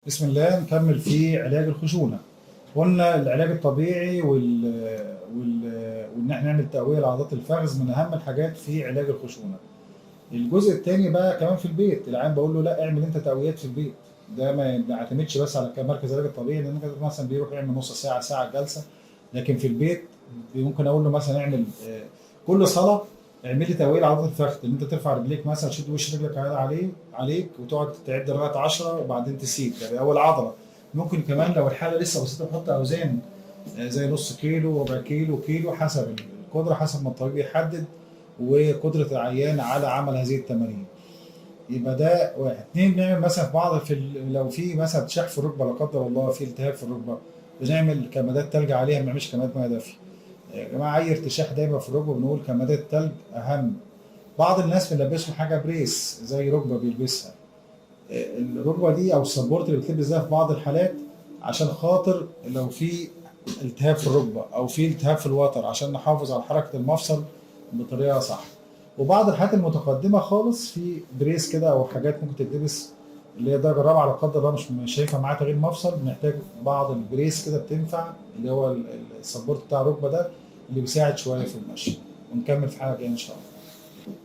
بسم الله نكمل في علاج الخشونة. قلنا العلاج الطبيعي وإن احنا نعمل تقوية لعضلات الفخذ من أهم الحاجات في علاج الخشونة. الجزء التاني بقى كمان في البيت، العيان بقول له لا اعمل أنت تقويات في البيت، ده ما يعتمدش بس على مركز العلاج الطبيعي، لأن مثلا بيروح يعمل نص ساعة ساعة جلسة، لكن في البيت ممكن أقول له مثلا اعمل كل صلاة اعمل لي تقوية لعضلات الفخذ، إن أنت ترفع رجليك مثلا، تشد وش رجلك عليك وتقعد تعد لغاية 10 وبعدين تسيب، يعني أول عضلة. ممكن كمان لو الحالة لسه بسيطة نحط أوزان زي نص كيلو، ربع كيلو، كيلو، حسب القدرة، حسب ما الطبيب يحدد وقدرة العيان على عمل هذه التمارين. يبقى ده واحد. اتنين، بنعمل مثلا في بعض لو في مثلا اتشاح في الركبة لا قدر الله، في التهاب في الركبة، بنعمل كمادات تلج عليها، ما بنعملش كمادات ميه دافية. يا جماعة أي ارتشاح دايما في الركبة بنقول كمادات تلج أهم. بعض الناس بنلبسهم حاجة بريس زي ركبة بيلبسها، الركبه دي او السبورت اللي بتلبس ده في بعض الحالات عشان خاطر لو في التهاب في الركبه او في التهاب في الوتر، عشان نحافظ على حركه المفصل بطريقه صح. وبعض الحالات المتقدمه خالص في بريس كده او حاجات ممكن تتلبس اللي هي درجه رابعه لا قدر الله مش هينفع معاها تغيير مفصل، بنحتاج بعض البريس كده بتنفع، اللي هو السبورت بتاع الركبه ده اللي بيساعد شويه في المشي. ونكمل في حاجه جايه ان شاء الله.